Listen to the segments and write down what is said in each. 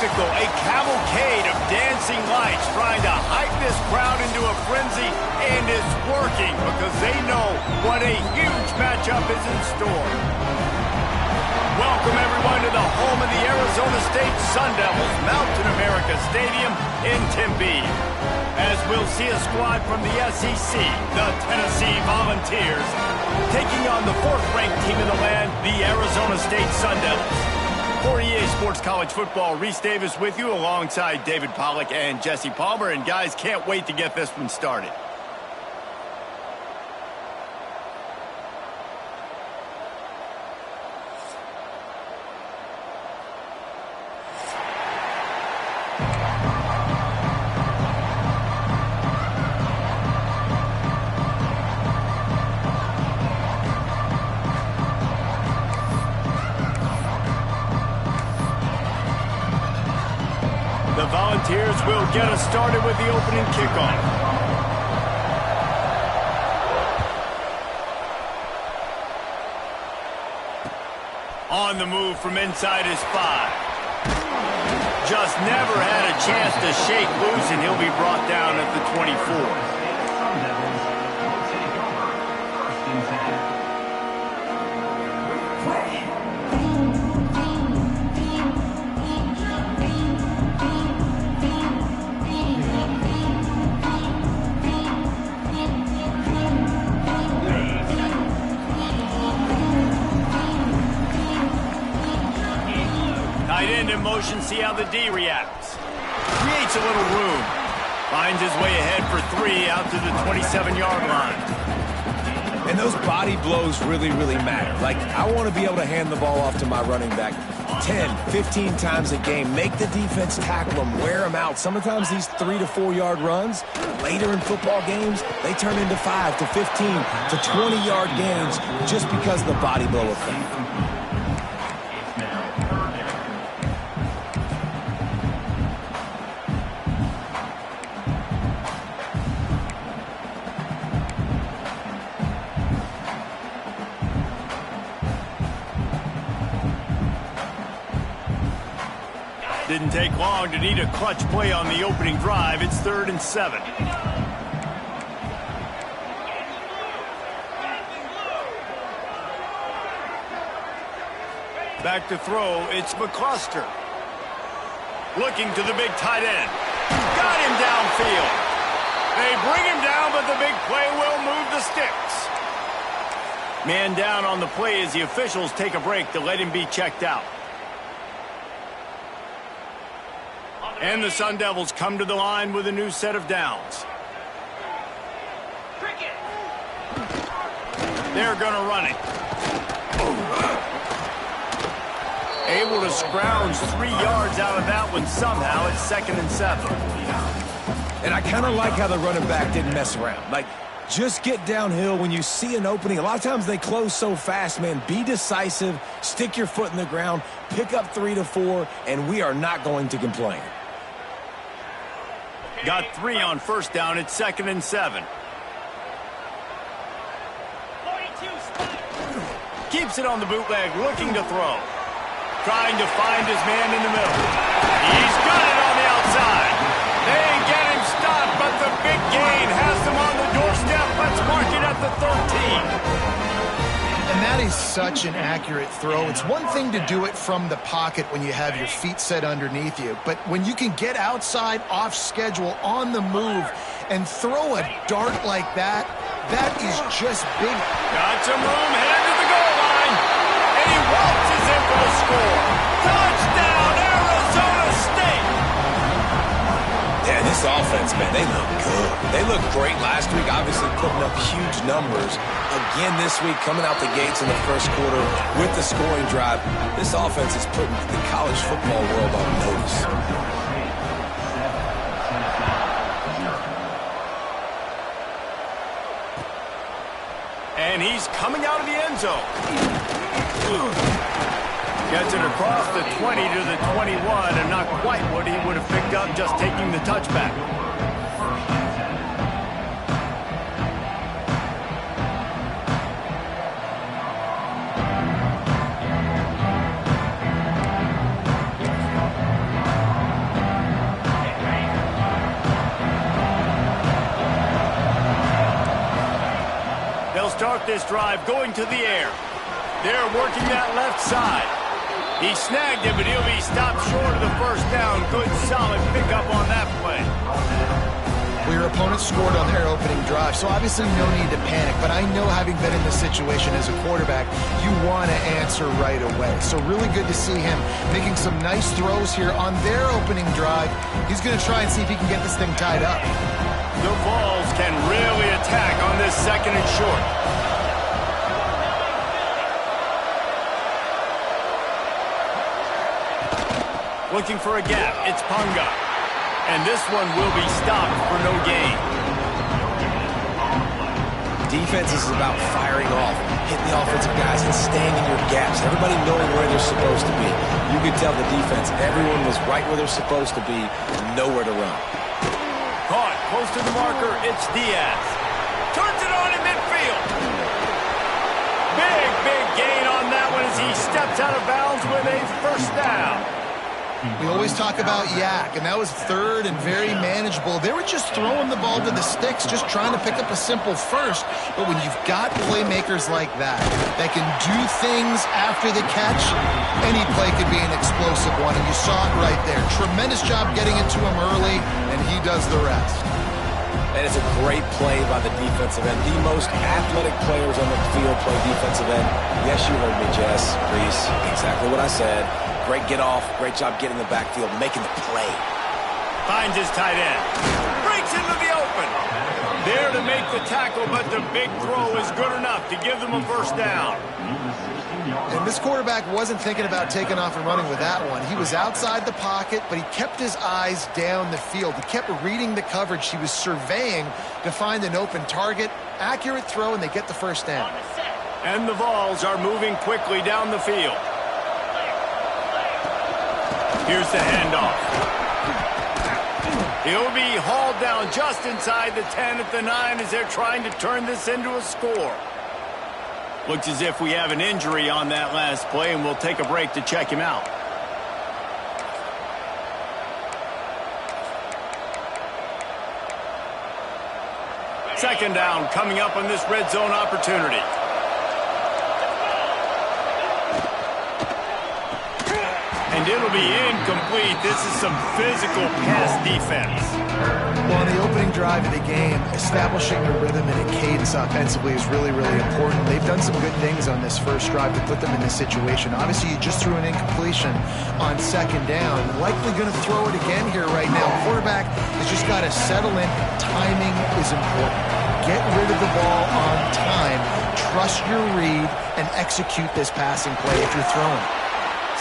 spectacle, a cavalcade of dancing lights trying to hype this crowd into a frenzy, and it's working because they know what a huge matchup is in store. Welcome, everyone, to the home of the Arizona State Sun Devils, Mountain America Stadium in Tempe. As we'll see a squad from the SEC, the Tennessee Volunteers, taking on the fourth-ranked team in the land, the Arizona State Sun Devils. For EA Sports College Football, Reese Davis with you alongside David Pollack and Jesse Palmer. And guys, can't wait to get this one started. The Volunteers will get us started with the opening kickoff. On the move from inside his 5. Just never had a chance to shake loose, and he'll be brought down at the 24. In motion, see how the D reacts. Creates a little room. Finds his way ahead for 3 out to the 27-yard line. And those body blows really matter. Like, I want to be able to hand the ball off to my running back 10, 15 times a game. Make the defense tackle them, wear them out. Sometimes these 3 to 4 yard runs, later in football games, they turn into 5 to 15 to 20-yard gains just because of the body blow effect. Didn't take long to need a clutch play on the opening drive. It's 3rd and 7. Back to throw, it's McCluster. Looking to the big tight end. Got him downfield. They bring him down, but the big play will move the sticks. Man down on the play as the officials take a break to let him be checked out. And the Sun Devils come to the line with a new set of downs. They're going to run it. Able to scrounge 3 yards out of that one somehow. It's 2nd and 7. And I kind of like how the running back didn't mess around. Like, just get downhill when you see an opening. A lot of times they close so fast, man. Be decisive, stick your foot in the ground, pick up 3 to 4, and we are not going to complain. Got 3 on first down. It's 2nd and 7. Keeps it on the bootleg, looking to throw. Trying to find his man in the middle. He's got it on the outside. They get him stopped, but the big gain has them on the doorstep. Let's mark it at the 13. And that is such an accurate throw. It's one thing to do it from the pocket when you have your feet set underneath you, but when you can get outside, off schedule, on the move, and throw a dart like that, that is just big. Got some room, headed to the goal line, and he waltzes in for the score. Touchdown, Arizona State! Yeah, this offense, man, they look good. They looked great last week, obviously putting up huge numbers. Again this week, coming out the gates in the first quarter with the scoring drive. This offense is putting the college football world on notice. And he's coming out of the end zone. Gets it across the 20 to the 21, and not quite what he would have picked up just taking the touchback. They'll start this drive going to the air. They're working that left side. He snagged it, but he'll be stopped short of the first down. Good, solid pickup on that play. Well, your opponent scored on their opening drive, so obviously no need to panic. But I know, having been in this situation as a quarterback, you want to answer right away. So really good to see him making some nice throws here on their opening drive. He's going to try and see if he can get this thing tied up. The Vols can really attack on this second and short. Looking for a gap. It's Punga. And this one will be stopped for no gain. Defense is about firing off, hitting the offensive guys and staying in your gaps. Everybody knowing where they're supposed to be. You could tell the defense, everyone was right where they're supposed to be, nowhere to run. Caught close to the marker. It's Diaz. Turns it on in midfield. Big gain on that one as he steps out of bounds with a first down. We always talk about Yak, and that was third and very manageable. They were just throwing the ball to the sticks, just trying to pick up a simple first. But when you've got playmakers like that can do things after the catch, any play could be an explosive one, and you saw it right there. Tremendous job getting it to him early, and he does the rest. And it's a great play by the defensive end. The most athletic players on the field play defensive end. Yes, you heard me, Jess, Reese. Exactly what I said. Great get off. Great job getting in the backfield, making the play. Finds his tight end. Breaks into the open. There to make the tackle, but the big throw is good enough to give them a first down. And this quarterback wasn't thinking about taking off and running with that one. He was outside the pocket, but he kept his eyes down the field. He kept reading the coverage. He was surveying to find an open target. Accurate throw, and they get the first down. And the Vols are moving quickly down the field. Here's the handoff. He'll be hauled down just inside the 10 at the 9 as they're trying to turn this into a score. Looks as if we have an injury on that last play, and we'll take a break to check him out. Second down coming up on this red zone opportunity. And it'll be incomplete. This is some physical pass defense. Well, on the opening drive of the game, establishing a rhythm and a cadence offensively is really important. They've done some good things on this first drive to put them in this situation. Obviously, you just threw an incompletion on second down. Likely going to throw it again here right now. Quarterback has just got to settle in. Timing is important. Get rid of the ball on time. Trust your read and execute this passing play if you're throwing.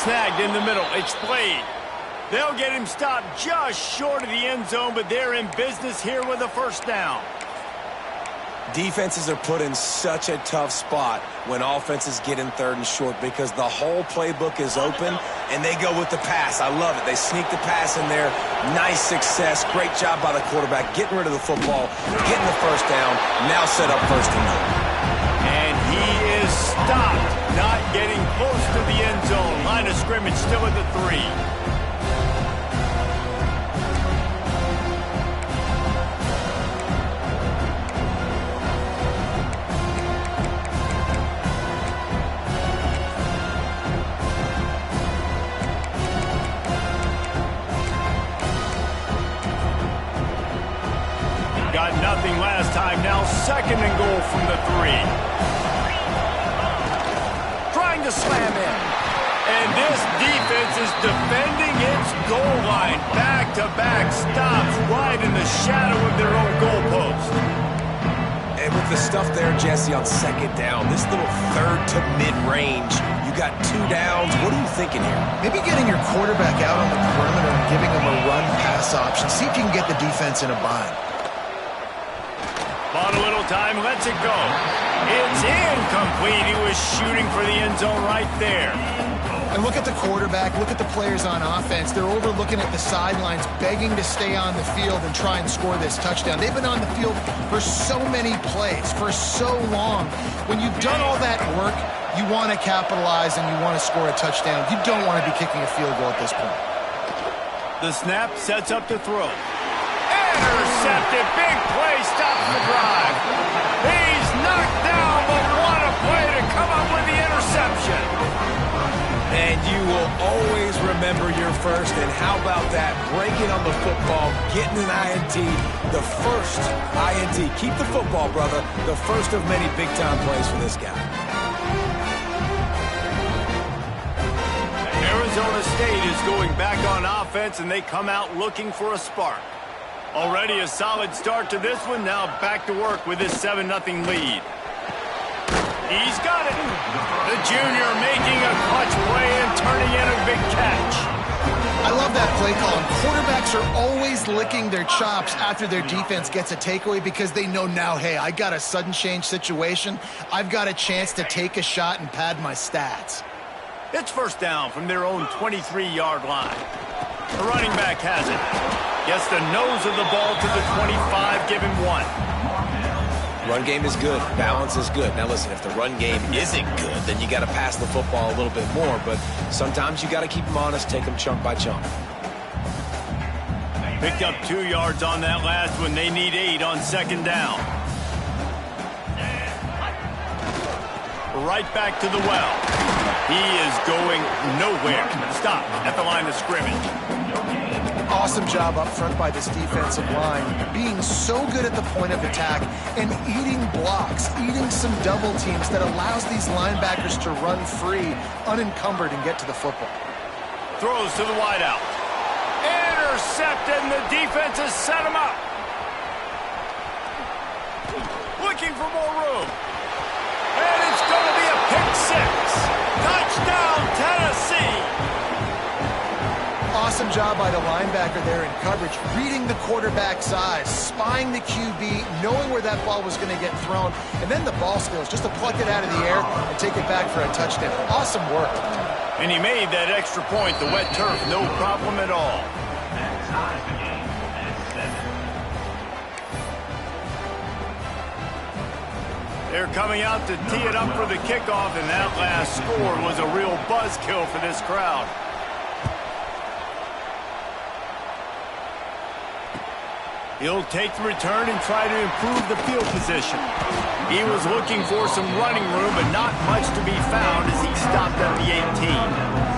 Snagged in the middle. It's Blade. They'll get him stopped just short of the end zone, but they're in business here with a first down. Defenses are put in such a tough spot when offenses get in third and short because the whole playbook is open and they go with the pass. I love it. They sneak the pass in there. Nice success. Great job by the quarterback getting rid of the football, getting the first down, now set up first and goal. And he is stopped, not getting close to the end zone. Line of scrimmage still at the 3. Got nothing last time. Now second and goal from the 3. Trying to slam in. And this defense is defending its goal line. Back-to-back stops right in the shadow of their own goalpost. And with the stuff there, Jesse, on second down, this little third to mid-range, you got 2 downs. What are you thinking here? Maybe getting your quarterback out on the perimeter and giving him a run-pass option. See if you can get the defense in a bind. Bought a little time, lets it go. It's incomplete. He was shooting for the end zone right there. And look at the quarterback, look at the players on offense. They're overlooking at the sidelines, begging to stay on the field and try and score this touchdown. They've been on the field for so many plays, for so long. When you've done all that work, you want to capitalize and you want to score a touchdown. You don't want to be kicking a field goal at this point. The snap sets up the throw. Intercepted. Big play. Stops the drive. He's knocked down remember your first, and how about that? Breaking on the football, getting an INT, the first INT. Keep the football, brother. The first of many big-time plays for this guy. Arizona State is going back on offense, and they come out looking for a spark. Already a solid start to this one. Now back to work with this 7-0 lead. He's got it. The junior making a clutch play and turning in a big catch. I love that play call. Quarterbacks are always licking their chops after their defense gets a takeaway because they know now, hey, I got a sudden change situation. I've got a chance to take a shot and pad my stats. It's first down from their own 23-yard line. The running back has it. Gets the nose of the ball to the 25, give him 1. Run game is good. Balance is good. Now, listen, if the run game isn't good, then you got to pass the football a little bit more. But sometimes you got to keep them honest, take them chunk by chunk. Picked up 2 yards on that last one. They need 8 on second down. Right back to the well. He is going nowhere. Stop at the line of scrimmage. Awesome job up front by this defensive line, being so good at the point of attack and eating blocks, eating some double teams that allows these linebackers to run free, unencumbered, and get to the football. Throws to the wideout. Intercepted, and the defense has set him up. Looking for more room. And it's going to be a pick 6. Touchdown, Tennessee. Awesome job by the linebacker there in coverage, reading the quarterback's eyes, spying the QB, knowing where that ball was going to get thrown, and then the ball skills, just to pluck it out of the air and take it back for a touchdown. Awesome work. And he made that extra point, the wet turf, no problem at all. They're coming out to tee it up for the kickoff, and that last score was a real buzzkill for this crowd. He'll take the return and try to improve the field position. He was looking for some running room, but not much to be found as he stopped at the 18.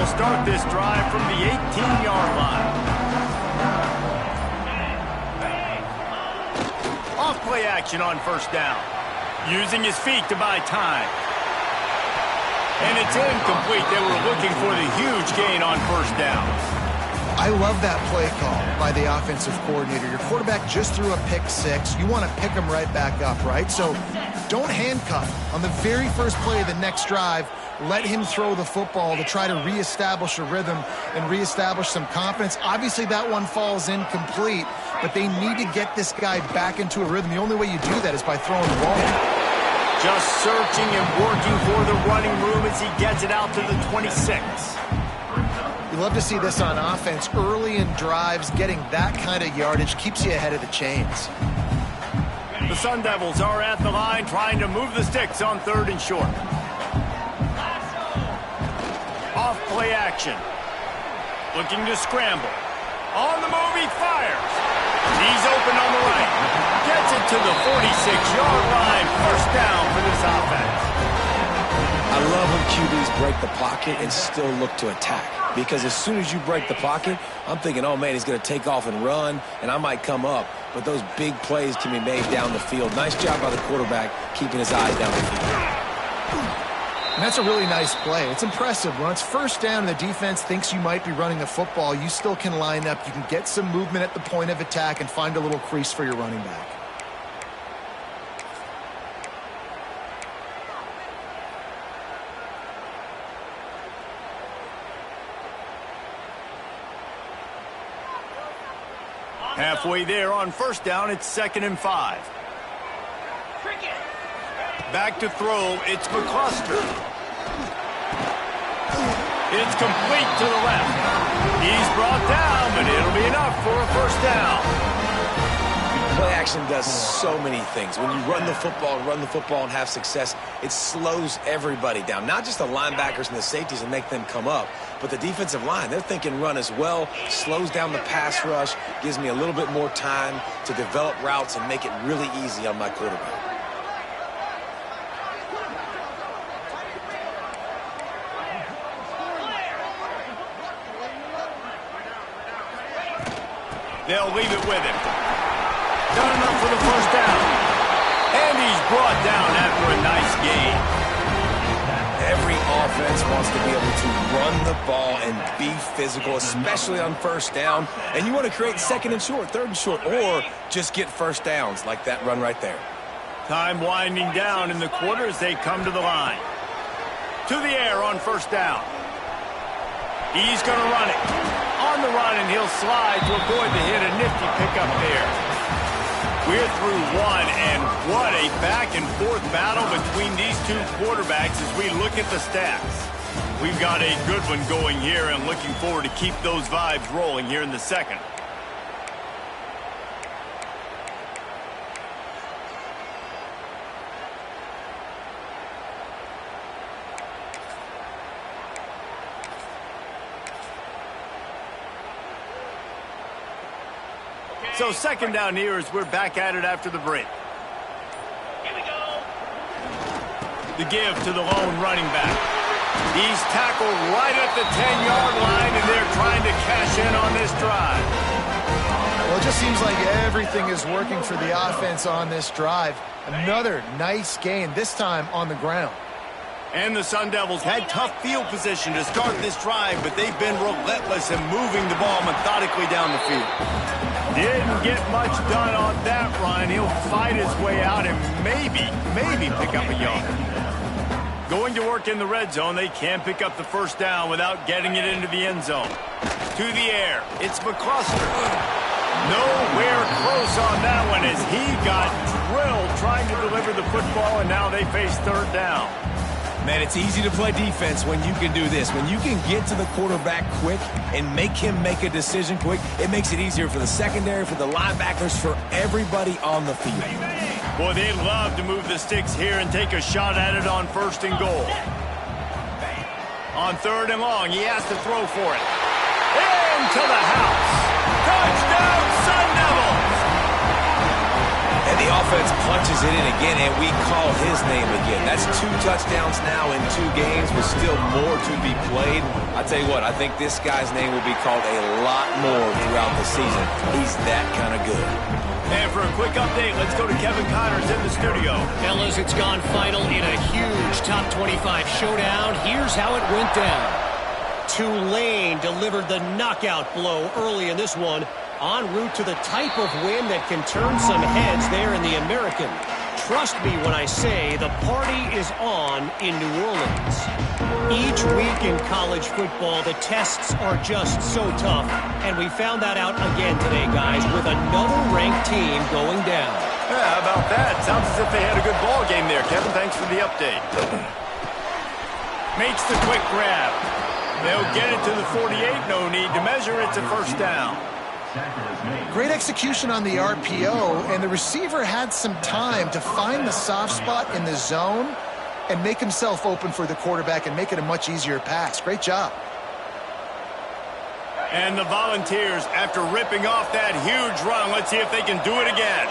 Start this drive from the 18-yard line. Off play action on first down. Using his feet to buy time. And it's incomplete. They were looking for the huge gain on first down. I love that play call by the offensive coordinator. Your quarterback just threw a pick 6. You want to pick him right back up, right? So don't handcuff on the very first play of the next drive. Let him throw the football to try to reestablish a rhythm and reestablish some confidence. Obviously, that one falls incomplete, but they need to get this guy back into a rhythm. The only way you do that is by throwing the ball. Just searching and working for the running room as he gets it out to the 26. You love to see this on offense. Early in drives, getting that kind of yardage keeps you ahead of the chains. The Sun Devils are at the line trying to move the sticks on 3rd and short. Off play action. Looking to scramble. On the move, he fires. He's open on the right. Gets it to the 46-yard line. First down for this offense. I love when QBs break the pocket and still look to attack. Because as soon as you break the pocket, I'm thinking, oh, man, he's going to take off and run, and I might come up. But those big plays can be made down the field. Nice job by the quarterback keeping his eyes down the field. And that's a really nice play. It's impressive. When it's first down and the defense thinks you might be running the football, you still can line up. You can get some movement at the point of attack and find a little crease for your running back. Halfway there on first down, it's 2nd and 5. Back to throw, it's McCluster. It's complete to the left. He's brought down, but it'll be enough for a first down. Play action does so many things. When you run the football and have success, it slows everybody down. Not just the linebackers and the safeties and make them come up, but the defensive line. They're thinking run as well, slows down the pass rush, gives me a little bit more time to develop routes and make it really easy on my quarterback. They'll leave it with him. Done enough for the first down. And he's brought down after a nice gain. Every offense wants to be able to run the ball and be physical, especially on first down. And you want to create second and short, third and short, or just get first downs like that run right there. Time winding down in the quarter as they come to the line. To the air on first down. He's going to run it. On the run, and he'll slide to avoid the hit. A nifty pickup there. We're through one, and what a back-and-forth battle between these two quarterbacks as we look at the stats. We've got a good one going here, and looking forward to keep those vibes rolling here in the second. So second down here as we're back at it after the break. Here we go. The give to the lone running back. He's tackled right at the 10-yard line, and they're trying to cash in on this drive. Well, it just seems like everything is working for the offense on this drive. Another nice gain, this time on the ground. And the Sun Devils had tough field position to start this drive, but they've been relentless in moving the ball methodically down the field. Didn't get much done on that run. He'll fight his way out and maybe pick up a yard. Going to work in the red zone, they can pick up the first down without getting it into the end zone. To the air, it's McCluster. Nowhere close on that one as he got drilled trying to deliver the football, and now they face third down. Man, it's easy to play defense when you can do this. When you can get to the quarterback quick and make him make a decision quick, it makes it easier for the secondary, for the linebackers, for everybody on the field. Boy, they'd love to move the sticks here and take a shot at it on first and goal. On third and long, he has to throw for it. Into the house. Touchdown, Sun Devils! And the offense punches it in again, and we call his name again. That's 2 touchdowns now in 2 games, with still more to be played. I tell you what, I think this guy's name will be called a lot more throughout the season. He's that kind of good. And for a quick update, let's go to Kevin Connors in the studio. Fellas, it's gone final in a huge top 25 showdown. Here's how it went down. Tulane delivered the knockout blow early in this one, en route to the type of win that can turn some heads there in the American. Trust me when I say the party is on in New Orleans. Each week in college football, the tests are just so tough, and we found that out again today, guys, with another ranked team going down. Yeah, how about that? Sounds as if they had a good ball game there, Kevin. Thanks for the update. Makes the quick grab. They'll get it to the 48. No need to measure. It's a first down. Great execution on the RPO, and the receiver had some time to find the soft spot in the zone and make himself open for the quarterback and make it a much easier pass. Great job. And the Volunteers, after ripping off that huge run, let's see if they can do it again.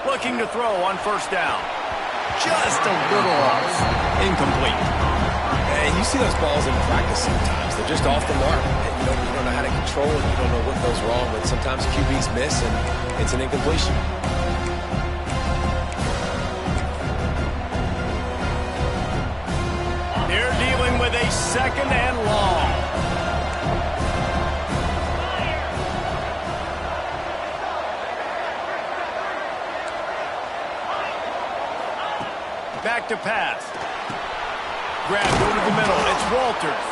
Looking to throw on first down. Just a little off. Incomplete. And you see those balls in practice sometimes. They're just off the mark. You don't know how to control it. You don't know what goes wrong. But sometimes QBs miss, and it's an incompletion. They're dealing with a second and long. Back to pass. Grabbed over the middle. It's Walters.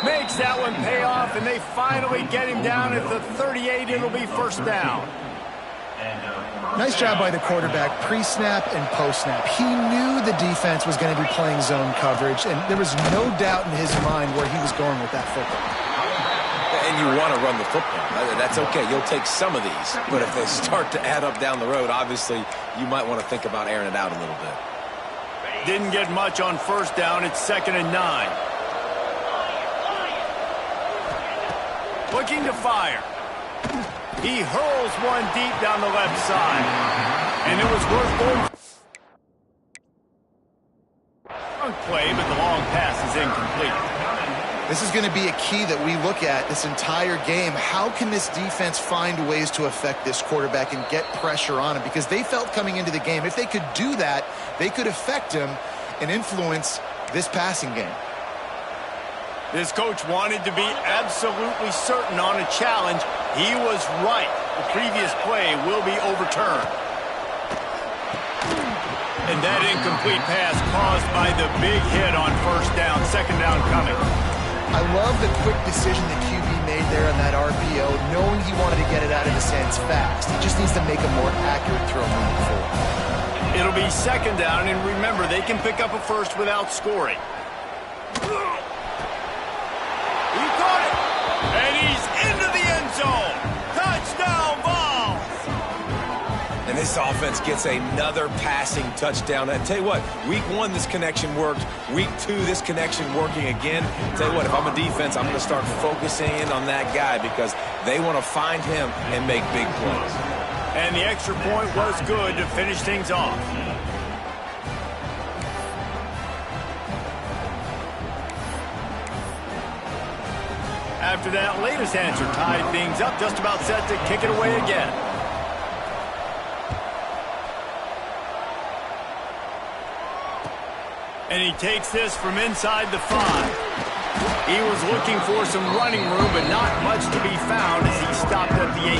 Makes that one pay off, and they finally get him down at the 38. It'll be first down. Nice job by the quarterback, pre-snap and post-snap. He knew the defense was going to be playing zone coverage, and there was no doubt in his mind where he was going with that football. And you want to run the football. That's okay. You'll take some of these. But if they start to add up down the road, obviously, you might want to think about airing it out a little bit. Didn't get much on first down. It's 2nd and 9. Looking to fire. He hurls one deep down the left side. And it was worth going. Play, but the long pass is incomplete. This is going to be a key that we look at this entire game. How can this defense find ways to affect this quarterback and get pressure on him? Because they felt coming into the game, if they could do that, they could affect him and influence this passing game. This coach wanted to be absolutely certain on a challenge. He was right. The previous play will be overturned. And that incomplete pass caused by the big hit on first down. 2nd down coming. I love the quick decision that QB made there on that RPO, knowing he wanted to get it out of his hands fast. He just needs to make a more accurate throw moving forward. It'll be 2nd down, and remember, they can pick up a first without scoring. He caught it, and he's into the end zone. Touchdown ball. And this offense gets another passing touchdown. I tell you what, week 1, this connection worked. Week 2, this connection working again. I tell you what, if I'm a defense, I'm going to start focusing in on that guy because they want to find him and make big plays. And the extra point was good to finish things off. After that latest answer tied things up, just about set to kick it away again. And he takes this from inside the 5. He was looking for some running room, but not much to be found as he stopped at the 18.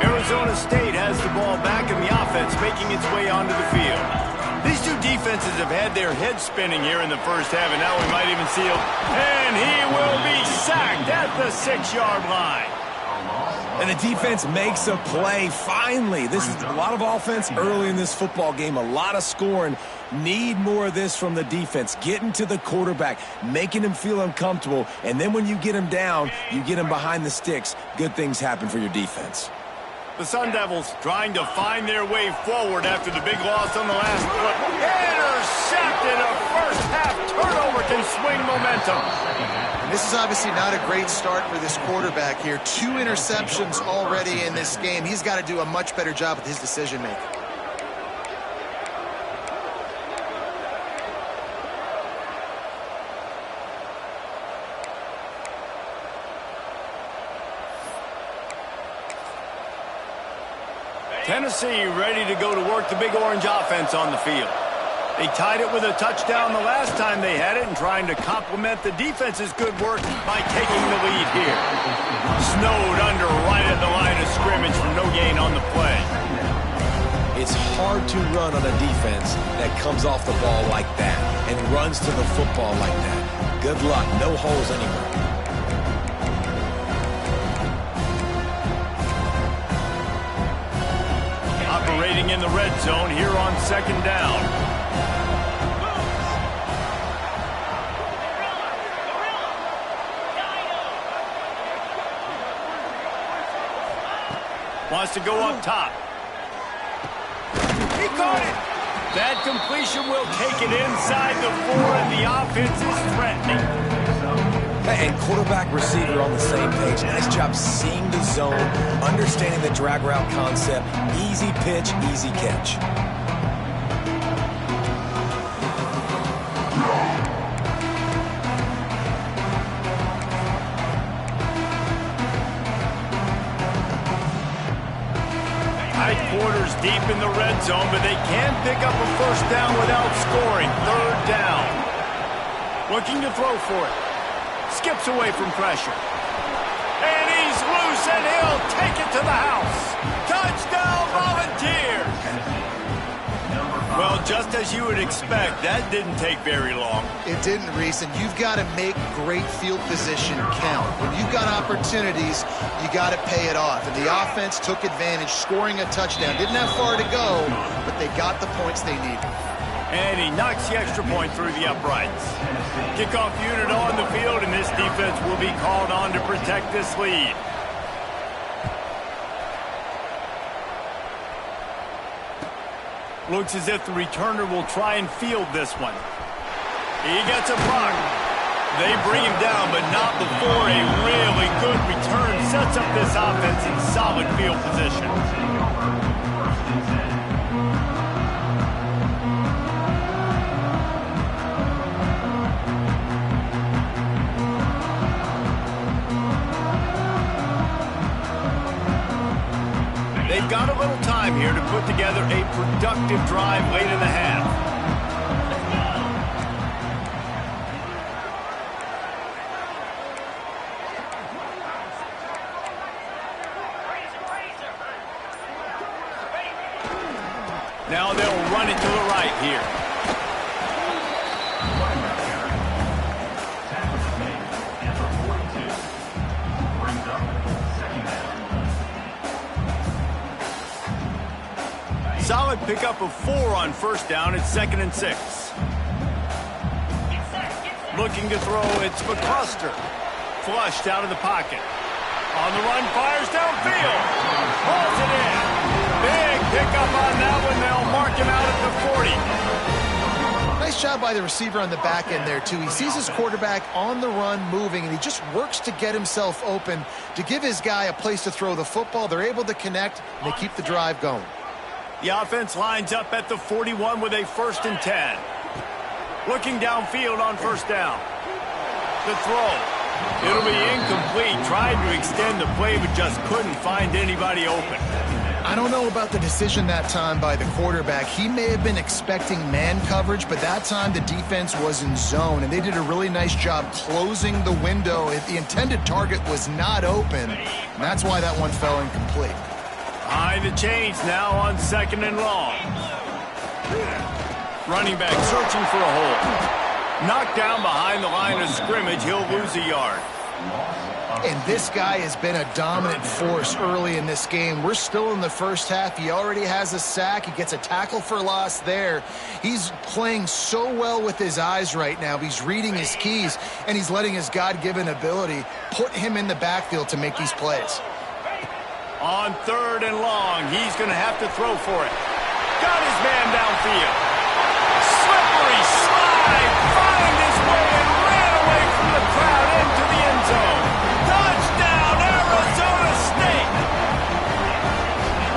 Arizona State has the ball back in the offense, making its way onto the field. These two defenses have had their heads spinning here in the first half, and now we might even see him. And he will be sacked at the 6-yard line. And the defense makes a play, finally. This is a lot of offense early in this football game, a lot of scoring. Need more of this from the defense. Getting to the quarterback, making him feel uncomfortable, and then when you get him down, you get him behind the sticks. Good things happen for your defense. The Sun Devils trying to find their way forward after the big loss on the last foot. Intercepted. A first-half turnover can swing momentum. And this is obviously not a great start for this quarterback here. 2 interceptions already in this game. He's got to do a much better job with his decision-making. Tennessee ready to go to work the big orange offense on the field. They tied it with a touchdown the last time they had it and trying to complement the defense's good work by taking the lead here. Snowed under right at the line of scrimmage for no gain on the play. It's hard to run on a defense that comes off the ball like that and runs to the football like that. Good luck. No holes anywhere. Operating in the red zone here on 2nd down. Wants to go up top. He caught it. That completion will take it inside the 4, and the offense is threatening. And quarterback receiver on the same page. Nice job seeing the zone, understanding the drag route concept. Easy pitch, easy catch. Tight quarters deep in the red zone, but they can pick up a first down without scoring. 3rd down. Looking to throw for it. Skips away from pressure. And he's loose, and he'll take it to the house. Touchdown, Volunteers! Well, just as you would expect, that didn't take very long. It didn't, Reese, and you've got to make great field position count. When you've got opportunities, you got to pay it off. And the offense took advantage, scoring a touchdown. Didn't have far to go, but they got the points they needed. And he knocks the extra point through the uprights. Kickoff unit on the field, and this defense will be called on to protect this lead. Looks as if the returner will try and field this one. He gets a block. They bring him down, but not before a really good return sets up this offense in solid field position. They've got a little time here to put together a productive drive late in the half. Now they'll run it to the right here. Solid pickup of 4 on first down. It's 2nd and 6. Looking to throw, it's McCluster. Flushed out of the pocket. On the run, fires downfield. Hauls it in. Big pickup on that one. They'll mark him out at the 40. Nice job by the receiver on the back end there, too. He sees his quarterback on the run moving, and he just works to get himself open to give his guy a place to throw the football. They're able to connect, and they keep the drive going. The offense lines up at the 41 with a 1st and 10. Looking downfield on first down. The throw. It'll be incomplete. Tried to extend the play, but just couldn't find anybody open. I don't know about the decision that time by the quarterback. He may have been expecting man coverage, but that time the defense was in zone, and they did a really nice job closing the window. The intended target was not open, and that's why that one fell incomplete. Behind the chains now on 2nd and long. Running back searching for a hole. Knocked down behind the line of scrimmage. He'll lose a yard. And this guy has been a dominant force early in this game. We're still in the first half. He already has a sack. He gets a tackle for loss there. He's playing so well with his eyes right now. He's reading his keys, and he's letting his God-given ability put him in the backfield to make these plays. On 3rd and long, he's going to have to throw for it. Got his man downfield. Slippery slide, find his way and ran away from the crowd into the end zone. Touchdown, Arizona State!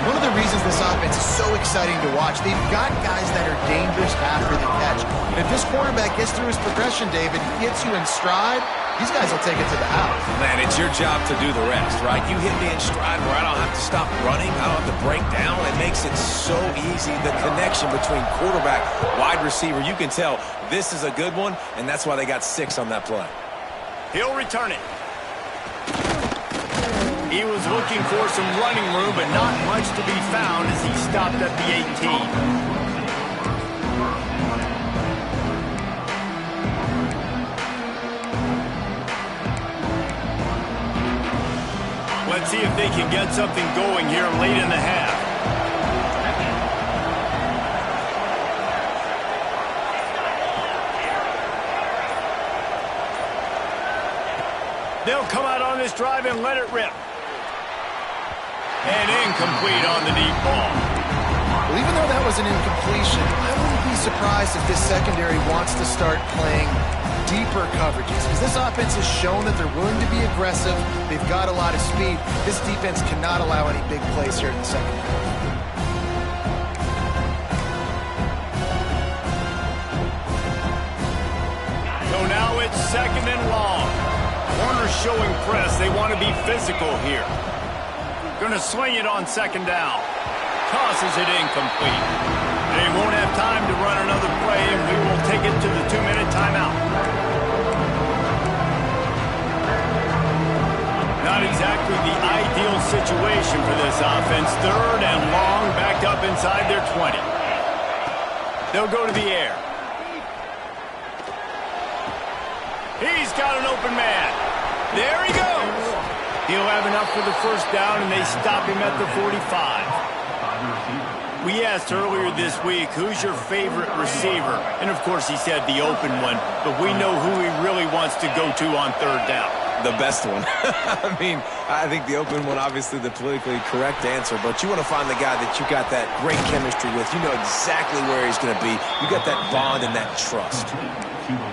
One of the reasons this offense is so exciting to watch, they've got guys that are dangerous after the catch. And if this quarterback gets through his progression, David, he gets you in stride, these guys will take it to the house. Man, it's your job to do the rest, right? You hit me in stride where I don't have to stop running. I don't have to break down. It makes it so easy. The connection between quarterback, wide receiver, you can tell this is a good one, and that's why they got 6 on that play. He'll return it. He was looking for some running room, but not much to be found as he stopped at the 18. Let's see if they can get something going here late in the half. They'll come out on this drive and let it rip. And incomplete on the deep ball. Well, even though that was an incompletion, I wouldn't be surprised if this secondary wants to start playing deeper coverages, because this offense has shown that they're willing to be aggressive. They've got a lot of speed. This defense cannot allow any big plays here in the second half. So now it's 2nd and long. Corners showing press. They want to be physical here. Going to swing it on 2nd down. Tosses it incomplete. They won't have time to run another play, and we will take it to the 2-minute timeout. Not exactly the ideal situation for this offense. 3rd and long, backed up inside their 20. They'll go to the air. He's got an open man. There he goes. He'll have enough for the first down, and they stop him at the 45. We asked earlier this week, who's your favorite receiver? And, of course, he said the open one, but we know who he really wants to go to on third down. The best one. I mean, I think the open one, obviously the politically correct answer, but you want to find the guy that you got that great chemistry with. You know exactly where he's going to be. You got that bond and that trust.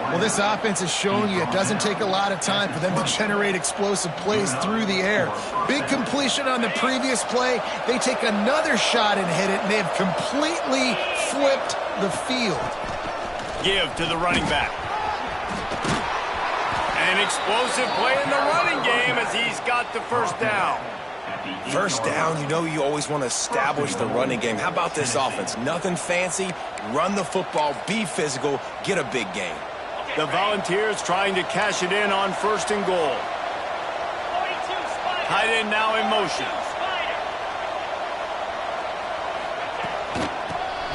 Well, this offense is showing you it doesn't take a lot of time for them to generate explosive plays through the air. Big completion on the previous play. They take another shot and hit it, and they have completely flipped the field. Give to the running back. An explosive play in the running game as he's got the first down. First down, you know you always want to establish the running game. How about this offense? Nothing fancy. Run the football, be physical, get a big gain. The Volunteers trying to cash it in on first and goal. Tight end now in motion.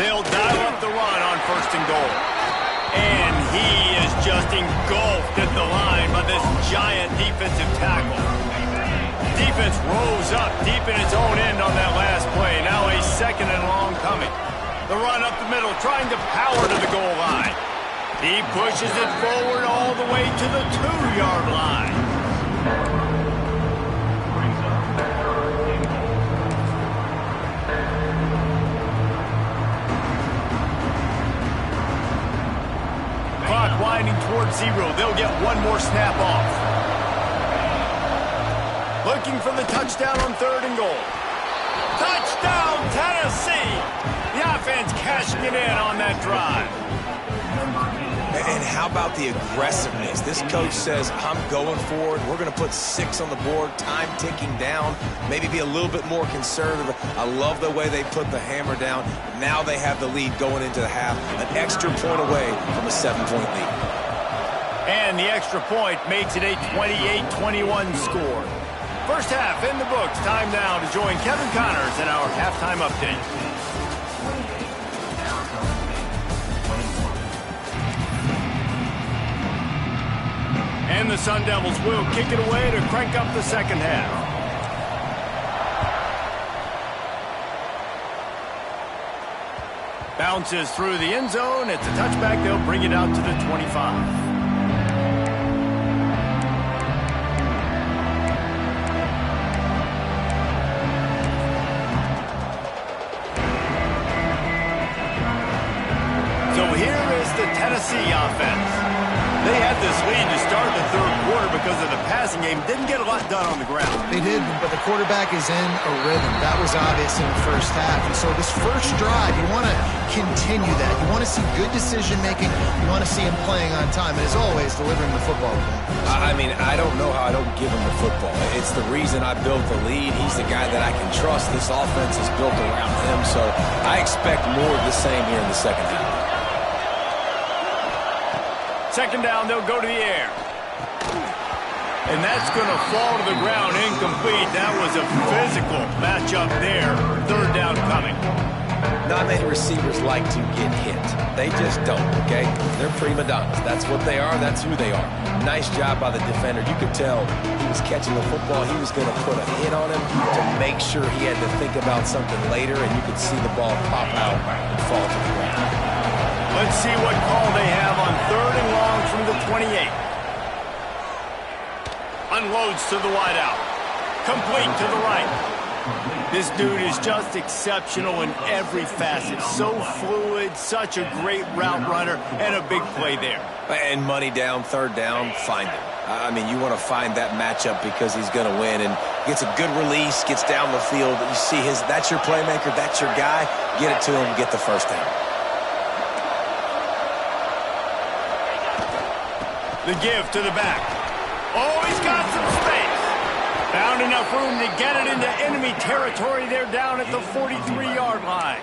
They'll dial up the run on first and goal. And he is just engulfed at the line by this giant defensive tackle. Defense rose up deep in its own end on that last play. Now a second and long coming. The run up the middle, trying to power to the goal line. He pushes it forward all the way to the 2-yard line. Clock winding towards 0. They'll get one more snap off. Looking for the touchdown on third and goal. Touchdown, Tennessee! The offense cashing it in on that drive. And how about the aggressiveness? This coach says, I'm going forward. We're going to put 6 on the board, time ticking down, maybe be a little bit more conservative. I love the way they put the hammer down. Now they have the lead going into the half, an extra point away from a 7-point lead. And the extra point makes it a 28-21 score. First half in the books. Time now to join Kevin Connors in our halftime update. And the Sun Devils will kick it away to crank up the second half. Bounces through the end zone. It's a touchback. They'll bring it out to the 25. So here is the Tennessee offense. They had this lead to start the third quarter because of the passing game. Didn't get a lot done on the ground. They did, but the quarterback is in a rhythm. That was obvious in the first half. And so this first drive, you want to continue that. You want to see good decision-making. You want to see him playing on time. And as always, delivering the football. I mean, I don't know how I don't give him the football. It's the reason I built the lead. He's the guy that I can trust. This offense is built around him. So I expect more of the same here in the second half. Second down, they'll go to the air. And that's going to fall to the ground incomplete. That was a physical matchup there. Third down coming. Not many receivers like to get hit. They just don't, okay? They're prima donnas. That's what they are. That's who they are. Nice job by the defender. You could tell he was catching the football. He was going to put a hit on him to make sure he had to think about something later, and you could see the ball pop out and fall to the ground. Let's see what call they have on third and long from the 28. Unloads to the wideout. Complete to the right. This dude is just exceptional in every facet. So fluid, such a great route runner, and a big play there. And money down, third down, find him. I mean, you want to find that matchup because he's going to win and gets a good release, gets down the field. You see that's your playmaker, that's your guy. Get it to him, get the first down. The give to the back. Oh, he's got some space. Found enough room to get it into enemy territory. They're down at the 43-yard line.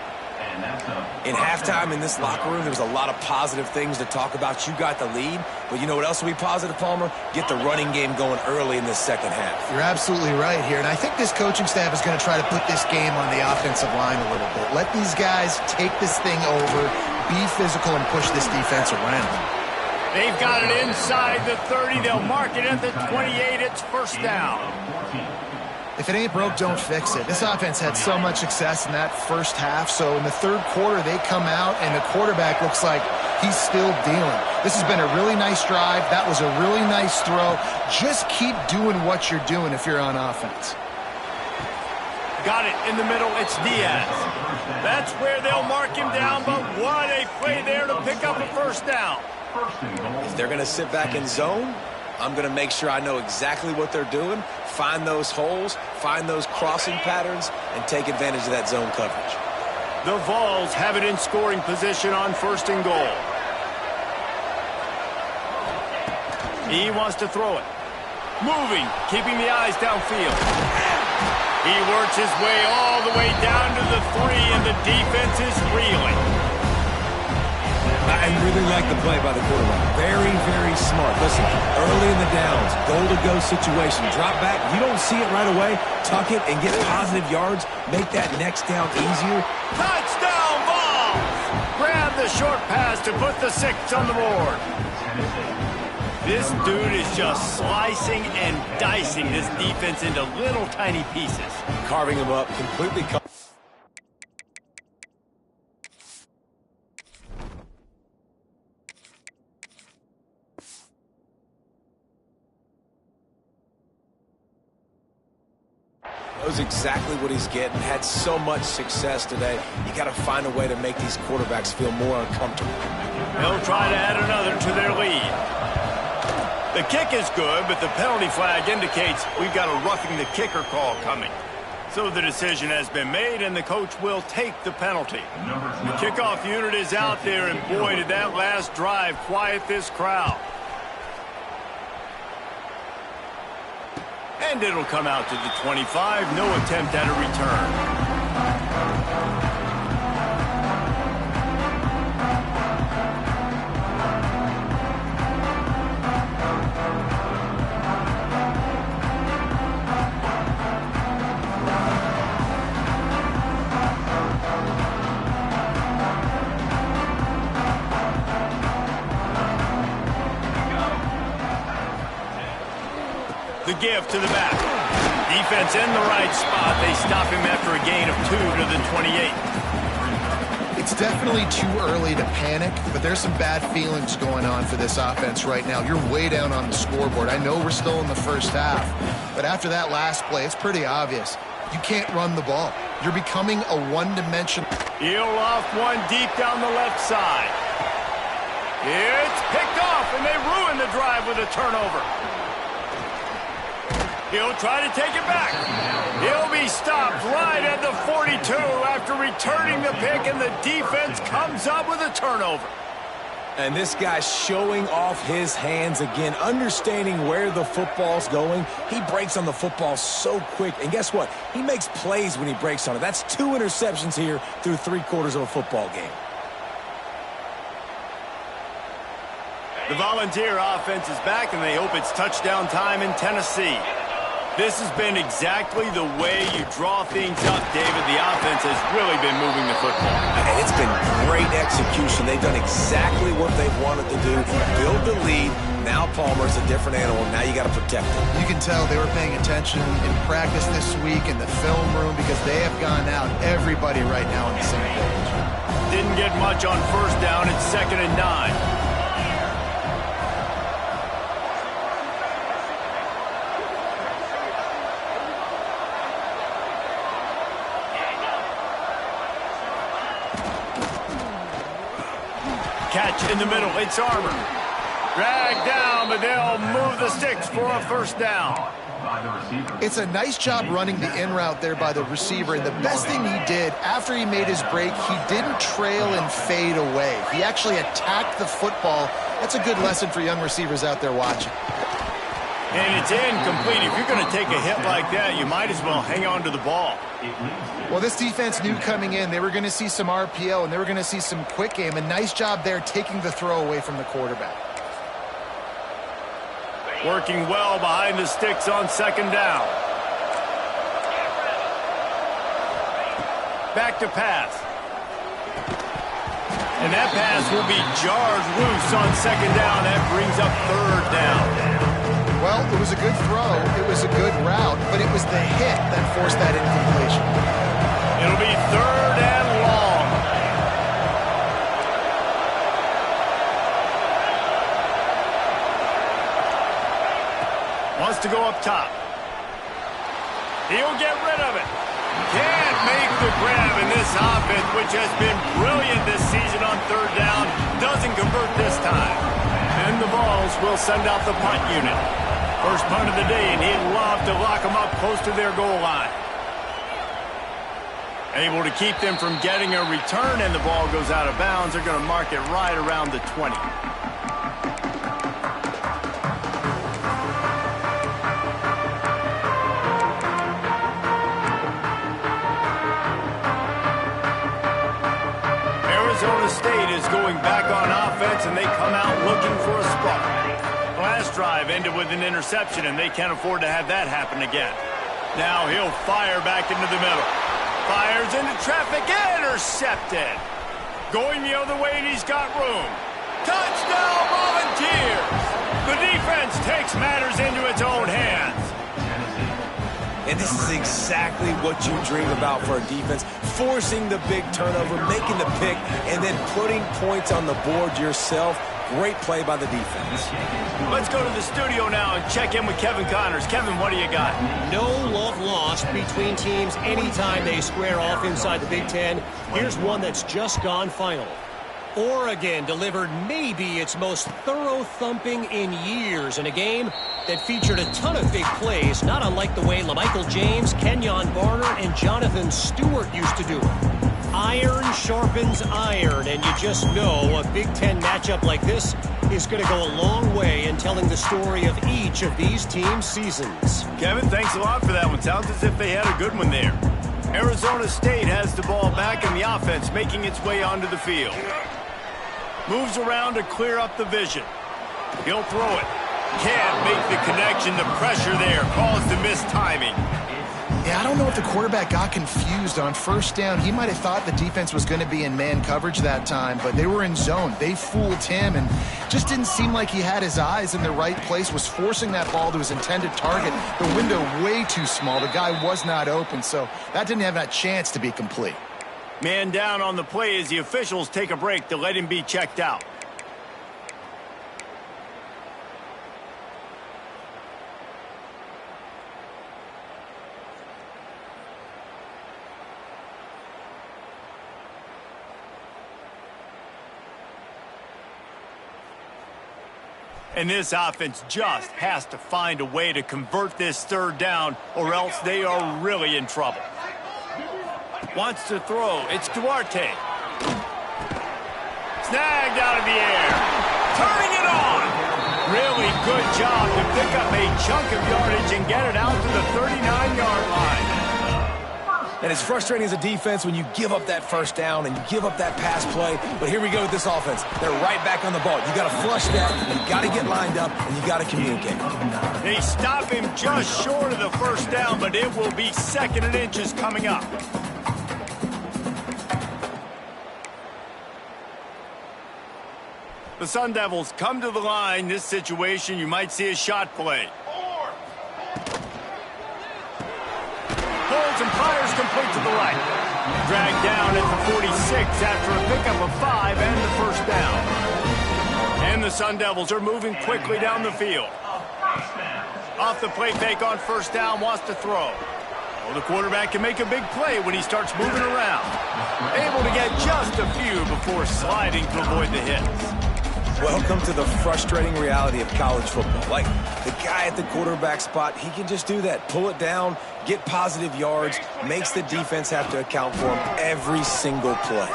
In halftime in this locker room, there was a lot of positive things to talk about. You got the lead, but you know what else will be positive, Palmer? Get the running game going early in this second half. You're absolutely right here, and I think this coaching staff is going to try to put this game on the offensive line a little bit. Let these guys take this thing over, be physical and push this defense around. They've got it inside the 30. They'll mark it at the 28. It's first down. If it ain't broke, don't fix it. This offense had so much success in that first half, so in the third quarter, they come out, and the quarterback looks like he's still dealing. This has been a really nice drive. That was a really nice throw. Just keep doing what you're doing if you're on offense. Got it in the middle. It's Diaz. That's where they'll mark him down, but what a play there to pick up a first down. If they're going to sit back in zone, I'm going to make sure I know exactly what they're doing, find those holes, find those crossing patterns, and take advantage of that zone coverage. The Vols have it in scoring position on first and goal. He wants to throw it. Moving, keeping the eyes downfield. He works his way all the way down to the 3, and the defense is reeling. I really like the play by the quarterback. Very, very smart. Listen, early in the downs, goal-to-go situation. Drop back. You don't see it right away. Tuck it and get positive yards. Make that next down easier. Touchdown, Vols! Grab the short pass to put the 6 on the board. This dude is just slicing and dicing this defense into little tiny pieces. Carving them up, completely knows exactly what he's getting. Had so much success today. You got to find a way to make these quarterbacks feel more uncomfortable. They'll try to add another to their lead. The kick is good, but the penalty flag indicates we've got a roughing the kicker call coming. So the decision has been made, and the coach will take the penalty. The kickoff unit is out there, and boy, did that last drive quiet this crowd. And it'll come out to the 25. No attempt at a return. The give to the back. Defense in the right spot. They stop him after a gain of 2 to the 28. It's definitely too early to panic, but there's some bad feelings going on for this offense right now. You're way down on the scoreboard. I know we're still in the first half, but after that last play, it's pretty obvious. You can't run the ball. You're becoming a one-dimensional. He'll loft one deep down the left side. It's picked off, and they ruin the drive with a turnover. He'll try to take it back. He'll be stopped right at the 42 after returning the pick, and the defense comes up with a turnover. And this guy's showing off his hands again, understanding where the football's going. He breaks on the football so quick, and guess what? He makes plays when he breaks on it. That's 2 interceptions here through 3 quarters of a football game. The Volunteer offense is back, and they hope it's touchdown time in Tennessee. This has been exactly the way you draw things up, David. The offense has really been moving the football. And it's been great execution. They've done exactly what they've wanted to do. Build the lead. Now Palmer's a different animal. Now you got to protect him. You can tell they were paying attention in practice this week in the film room because they have gone out, everybody right now on the same page. Didn't get much on first down. It's 2nd and 9. Catch in the middle. It's Armour. Dragged down, but they'll move the sticks for a first down. It's a nice job running the in route there by the receiver, and the best thing he did after he made his break, he didn't trail and fade away. He actually attacked the football. That's a good lesson for young receivers out there watching. And it's incomplete. If you're going to take a hit like that, you might as well hang on to the ball. Well, this defense knew coming in they were going to see some RPO and they were going to see some quick game. A nice job there taking the throw away from the quarterback. Working well behind the sticks on 2nd down. Back to pass. And that pass will be jarred loose on second down. That brings up third down. Well, it was a good throw. It was a good route, but it was the hit that forced that incompletion. It'll be third and long. Wants to go up top. He'll get rid of it. Can't make the grab in this offense, which has been brilliant this season on third down. Doesn't convert this time. And the Vols will send out the punt unit. First punt of the day, and he'd love to lock them up close to their goal line. Able to keep them from getting a return, and the ball goes out of bounds. They're going to mark it right around the 20. Arizona State is going back on offense, and they come out looking for a spark. Last drive ended with an interception, and they can't afford to have that happen again. Now he'll fire back into the middle. Fires into traffic, intercepted. Going the other way, and he's got room. Touchdown, Volunteers! The defense takes matters into its own hands. And this is exactly what you dream about for a defense. Forcing the big turnover, making the pick, and then putting points on the board yourself. Great play by the defense. Let's go to the studio now and check in with Kevin Connors. Kevin, what do you got? No love lost between teams anytime they square off inside the Big Ten. Here's one that's just gone final. Oregon delivered maybe its most thorough thumping in years in a game that featured a ton of big plays, not unlike the way LaMichael James, Kenyon Barner, and Jonathan Stewart used to do it. Iron sharpens iron, and you just know a Big Ten matchup like this is going to go a long way in telling the story of each of these teams' seasons. Kevin, thanks a lot for that one. Sounds as if they had a good one there. Arizona State has the ball back in the offense, making its way onto the field. Moves around to clear up the vision. He'll throw it. Can't make the connection. The pressure there caused the mistiming. Yeah, I don't know if the quarterback got confused on first down. He might have thought the defense was going to be in man coverage that time, but they were in zone. They fooled him and just didn't seem like he had his eyes in the right place, was forcing that ball to his intended target. The window way too small. The guy was not open, so that didn't have that chance to be complete. Man down on the play as the officials take a break to let him be checked out. And this offense just has to find a way to convert this third down, or else they are really in trouble. Wants to throw. It's Duarte. Snagged out of the air. Turning it on. Really good job to pick up a chunk of yardage and get it out to the 39-yard line. And it's frustrating as a defense when you give up that first down and you give up that pass play. But here we go with this offense. They're right back on the ball. You got to flush that, you got to get lined up, and you got to communicate. They stop him just short of the first down, but it will be second and inches coming up. The Sun Devils come to the line. This situation, you might see a shot play. Holds and fires complete to the right. Dragged down at the 46 after a pickup of 5 and the first down. And the Sun Devils are moving quickly down the field. Off the play fake on first down, wants to throw. Well, the quarterback can make a big play when he starts moving around. Able to get just a few before sliding to avoid the hits. Welcome to the frustrating reality of college football. Like, the guy at the quarterback spot, he can just do that. Pull it down, get positive yards, makes the defense have to account for him every single play.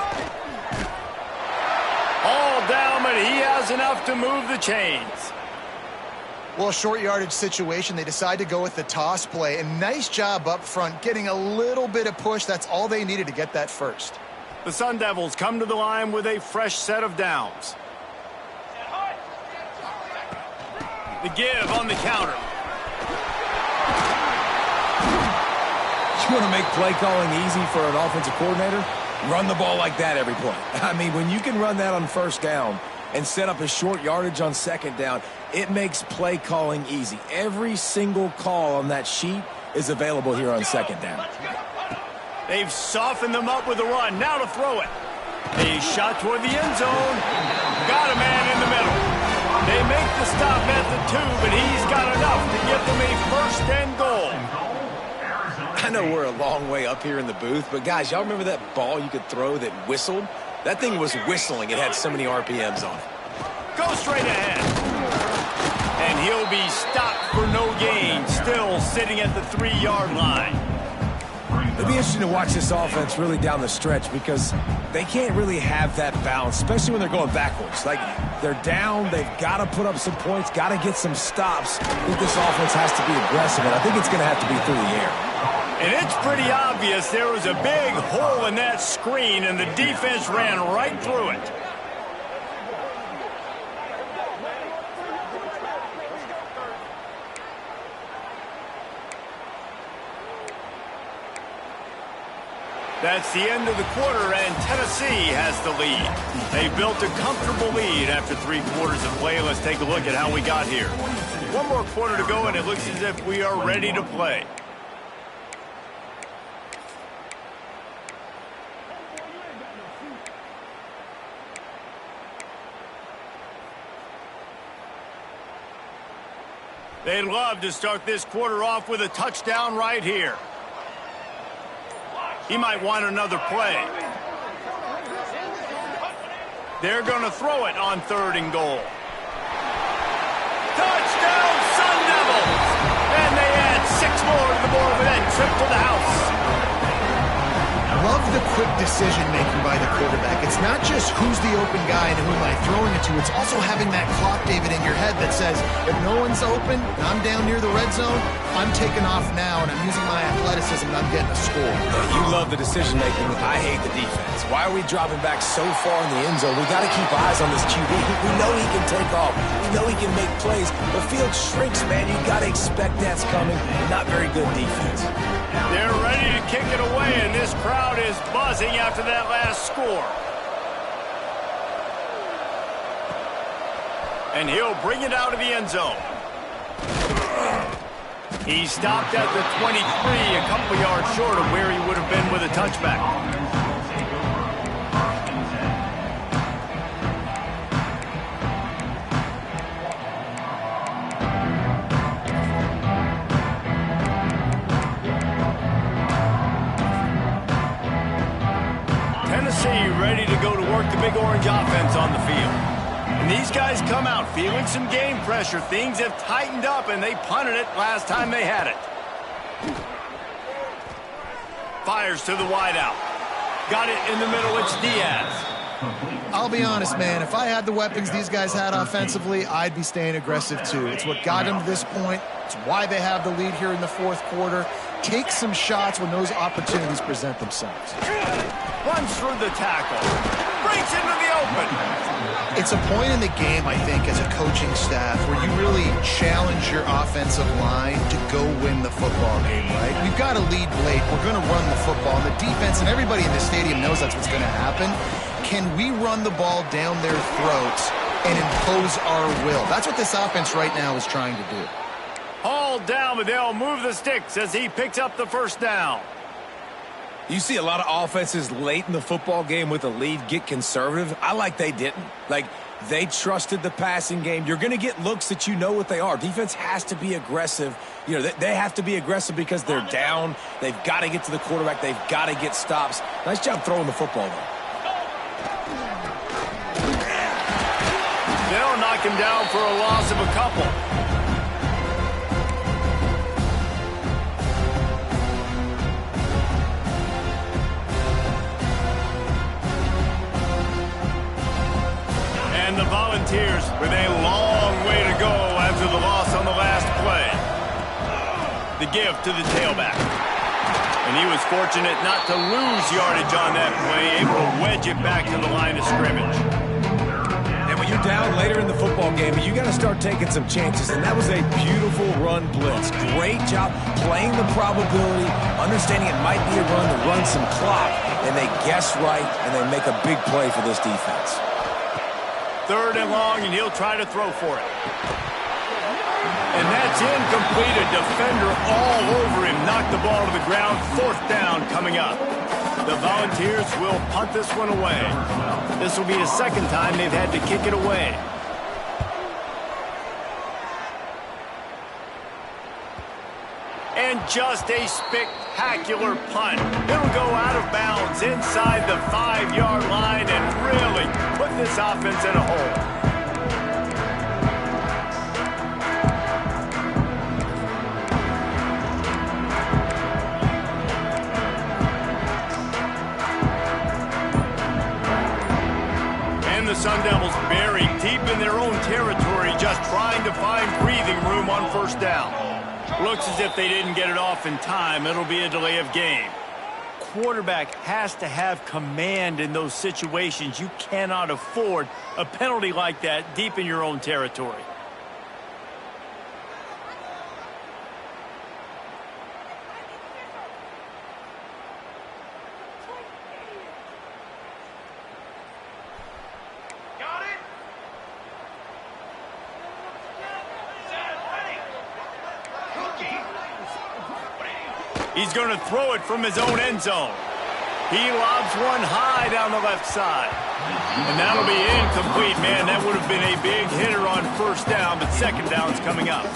All down, but he has enough to move the chains. Well, a short yardage situation, they decide to go with the toss play. And nice job up front, getting a little bit of push. That's all they needed to get that first. The Sun Devils come to the line with a fresh set of downs. The give on the counter. You want to make play calling easy for an offensive coordinator? Run the ball like that every play. I mean, when you can run that on first down and set up a short yardage on second down, it makes play calling easy. Every single call on that sheet is available here on second down. They've softened them up with a run. Now to throw it. A shot toward the end zone. Got a man in the middle. They make the stop at the 2, but he's got enough to give them a first and goal. I know we're a long way up here in the booth, but guys, y'all remember that ball you could throw that whistled? That thing was whistling. It had so many RPMs on it. Go straight ahead. And he'll be stopped for no gain, still sitting at the 3-yard line. It'll be interesting to watch this offense really down the stretch because they can't really have that balance, especially when they're going backwards. Like, they're down, they've got to put up some points, got to get some stops. I think this offense has to be aggressive, and I think it's going to have to be through the air. And it's pretty obvious there was a big hole in that screen, and the defense ran right through it. That's the end of the quarter, and Tennessee has the lead. They built a comfortable lead after 3 quarters of play. Let's take a look at how we got here. 1 more quarter to go, and it looks as if we are ready to play. They'd love to start this quarter off with a touchdown right here. He might want another play. They're going to throw it on 3rd and goal. Touchdown, Sun Devils! And they add 6 more to the board with that trip to the house. Love the quick decision-making by the quarterback. It's not just who's the open guy and who am I throwing it to. It's also having that clock, David, in your head that says, if no one's open, I'm down near the red zone, I'm taking off now, and I'm using my athleticism, and I'm getting a score. You love the decision-making. I hate the defense. Why are we dropping back so far in the end zone? We got to keep eyes on this QB. We know he can take off. We know he can make plays. The field shrinks, man. You got to expect that's coming. Not very good defense. They're ready to kick it away, and this crowd is buzzing after that last score. And he'll bring it out of the end zone. He stopped at the 23, a couple yards short of where he would have been with a touchback. Ready to go to work the big orange offense on the field. And these guys come out feeling some game pressure. Things have tightened up, and they punted it last time they had it. Fires to the wideout. Got it in the middle. It's Diaz. I'll be honest, man. If I had the weapons these guys had offensively, I'd be staying aggressive too. It's what got them to this point. It's why they have the lead here in the 4th quarter. Take some shots when those opportunities present themselves. Runs through the tackle. Breaks into the open. It's a point in the game, I think, as a coaching staff where you really challenge your offensive line to go win the football game, right? We've got to lead late. We're going to run the football. And the defense and everybody in the stadium knows that's what's going to happen. Can we run the ball down their throats and impose our will? That's what this offense right now is trying to do. Hauled down, but they'll move the sticks as he picks up the first down. You see a lot of offenses late in the football game with a lead get conservative. I like they didn't. Like, they trusted the passing game. You're going to get looks that you know what they are. Defense has to be aggressive. You know, they have to be aggressive because they're down. They've got to get to the quarterback. They've got to get stops. Nice job throwing the football, though. They'll knock him down for a loss of a couple. And the Volunteers with a long way to go after the loss on the last play. The give to the tailback. And he was fortunate not to lose yardage on that play, able to wedge it back to the line of scrimmage. And when you're down later in the football game, you got to start taking some chances. And that was a beautiful run blitz. Great job playing the probability, understanding it might be a run. The run burn some clock, and they guess right, and they make a big play for this defense. 3rd and long, and he'll try to throw for it. And that's incomplete. A defender all over him. Knocked the ball to the ground. 4th down coming up. The Volunteers will punt this one away. This will be the 2nd time they've had to kick it away. And just a spectacular punt. It'll go out of bounds inside the 5-yard line and really put this offense in a hole. The Sun Devils buried deep in their own territory, just trying to find breathing room on 1st down. Looks as if they didn't get it off in time. It'll be a delay of game. Quarterback has to have command in those situations. You cannot afford a penalty like that deep in your own territory. He's going to throw it from his own end zone. He lobs one high down the left side. And that'll be incomplete, man. That would have been a big hitter on 1st down, but 2nd down's coming up.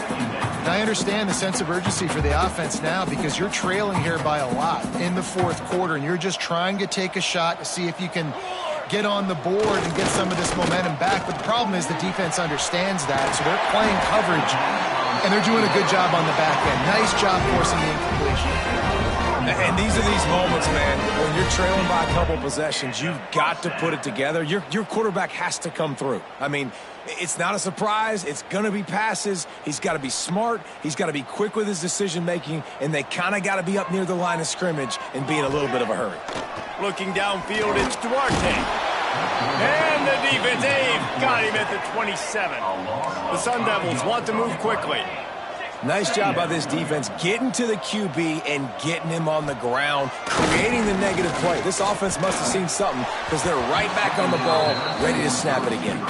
And I understand the sense of urgency for the offense now because you're trailing here by a lot in the 4th quarter, and you're just trying to take a shot to see if you can get on the board and get some of this momentum back. But the problem is the defense understands that, so they're playing coverage, and they're doing a good job on the back end. Nice job forcing the incompletion. And these are these moments, man, when you're trailing by a couple possessions, you've got to put it together. Your quarterback has to come through. I mean, it's not a surprise. It's going to be passes. He's got to be smart. He's got to be quick with his decision-making, and they kind of got to be up near the line of scrimmage and be in a little bit of a hurry. Looking downfield, it's Duarte. And the defense, they've got him at the 27. The Sun Devils want to move quickly. Nice job by this defense getting to the QB and getting him on the ground, creating the negative play. This offense must have seen something because they're right back on the ball, ready to snap it again.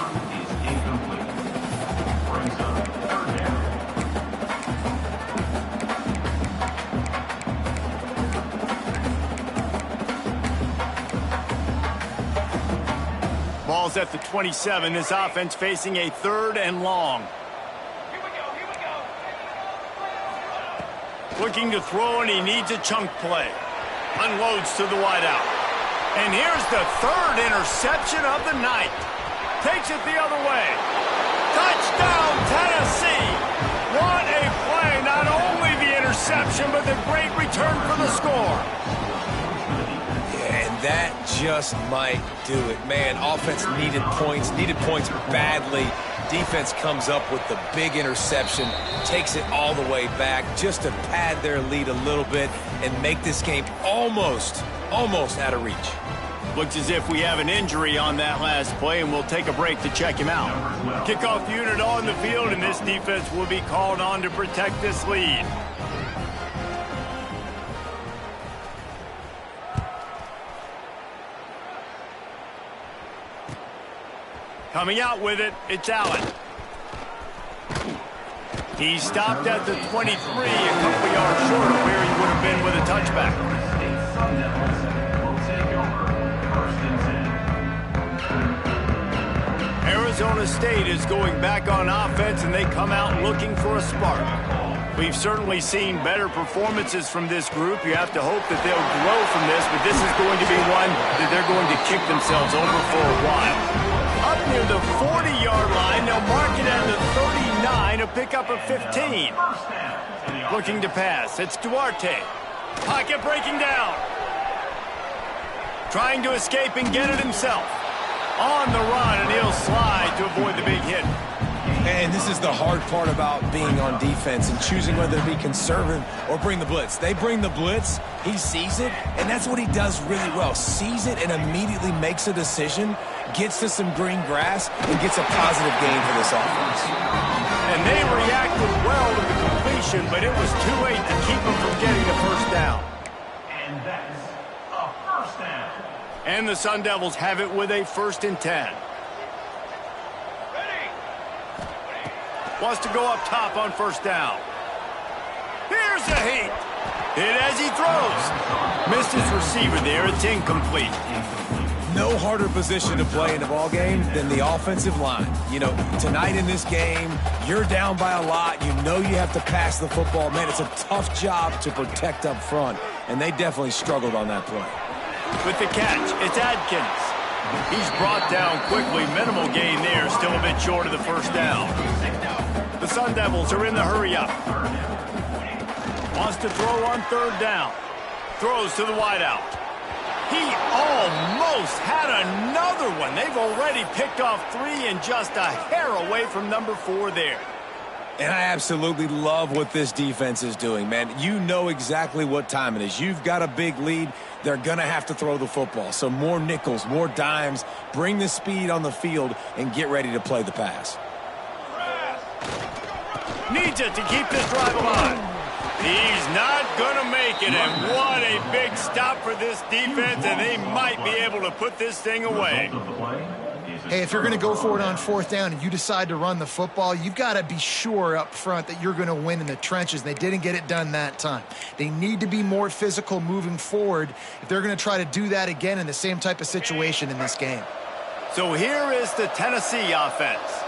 Ball's at the 27. This offense facing a 3rd and long. Looking to throw, and he needs a chunk play. Unloads to the wideout. And here's the 3rd interception of the night. Takes it the other way. Touchdown, Tennessee. What a play. Not only the interception, but the great return for the score. Yeah, and that just might do it. Man, offense needed points badly. Defense comes up with the big interception, takes it all the way back just to pad their lead a little bit and make this game almost out of reach. Looks as if we have an injury on that last play, and we'll take a break to check him out. Kickoff unit on the field, and this defense will be called on to protect this lead. Coming out with it, it's Allen. He stopped at the 23, a couple yards short of where he would have been with a touchback. Arizona State is going back on offense, and they come out looking for a spark. We've certainly seen better performances from this group. You have to hope that they'll grow from this, but this is going to be one that they're going to kick themselves over for a while. Up near the 40-yard line, they'll mark it at the 39, a pickup of 15. Looking to pass, it's Duarte. Pocket breaking down. Trying to escape and get it himself. On the run, and he'll slide to avoid the big hit. And this is the hard part about being on defense and choosing whether to be conservative or bring the blitz. They bring the blitz, he sees it, and that's what he does really well. Sees it and immediately makes a decision, gets to some green grass, and gets a positive gain for this offense. And they reacted well to the completion, but it was too late to keep them from getting the 1st down. And that's a And the Sun Devils have it with a 1st and 10. Wants to go up top on 1st down. Here's the heat. Hit as he throws. Missed his receiver there. It's incomplete. No harder position to play in a ball game than the offensive line. You know, tonight in this game, you're down by a lot. You know you have to pass the football. Man, it's a tough job to protect up front, and they definitely struggled on that play. With the catch, it's Adkins. He's brought down quickly. Minimal gain there, still a bit short of the 1st down. The Sun Devils are in the hurry-up. Wants to throw on 3rd down. Throws to the wideout. He almost had another one. They've already picked off 3 and just a hair away from number 4 there. And I absolutely love what this defense is doing, man. You know exactly what time it is. You've got a big lead. They're going to have to throw the football. So more nickels, more dimes, bring the speed on the field, and get ready to play the pass. Needs it to keep this drive alive. He's not going to make it, and what a big stop for this defense, and they might be able to put this thing away. Hey, if you're going to go for it on 4th down and you decide to run the football, you've got to be sure up front that you're going to win in the trenches. They didn't get it done that time. They need to be more physical moving forward if they're going to try to do that again in the same type of situation in this game. So here is the Tennessee offense.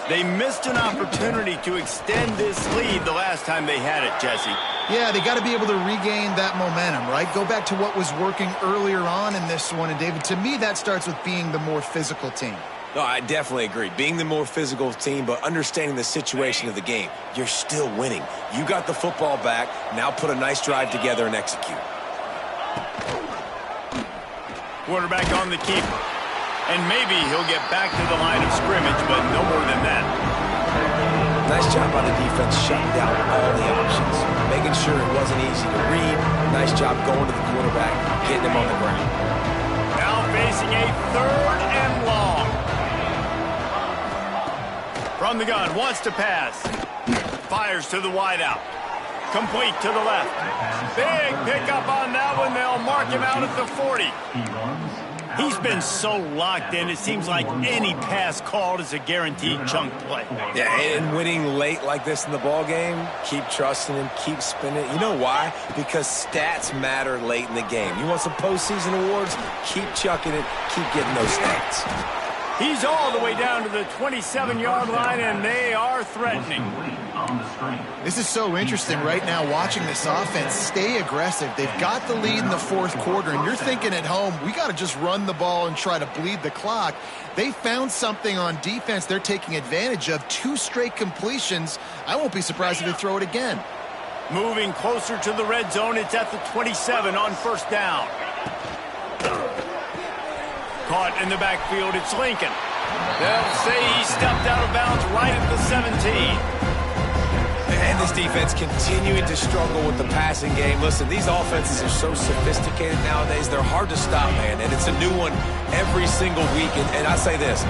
They missed an opportunity to extend this lead the last time they had it, Jesse. Yeah, they got to be able to regain that momentum, right? Go back to what was working earlier on in this one. And, David, to me, that starts with being the more physical team. No, I definitely agree. Being the more physical team, but understanding the situation of the game. You're still winning. You got the football back. Now put a nice drive together and execute. Quarterback on the keeper. And maybe he'll get back to the line of scrimmage, but no more than that. Nice job by the defense shutting down all the options, making sure it wasn't easy to read. Nice job going to the quarterback, getting him on the ground. Now facing a 3rd and long. From the gun, wants to pass. Fires to the wideout. Complete to the left. Big pickup on that one. They'll mark him out at the 40. He's been so locked in, it seems like any pass called is a guaranteed chunk play. Yeah, and winning late like this in the ball game, keep trusting him, keep spinning. You know why? Because stats matter late in the game. You want some postseason awards? Keep chucking it, keep getting those stats. He's all the way down to the 27-yard line, and they are threatening. This is so interesting right now watching this offense stay aggressive. They've got the lead in the 4th quarter, and you're thinking at home, we got to just run the ball and try to bleed the clock. They found something on defense they're taking advantage of. 2 straight completions. I won't be surprised if they throw it again. Moving closer to the red zone, it's at the 27 on 1st down. Caught in the backfield, it's Lincoln. They'll say he stepped out of bounds right at the 17. And this defense continuing to struggle with the passing game. Listen, these offenses are so sophisticated nowadays. They're hard to stop, man. And it's a new one every single week. And I say this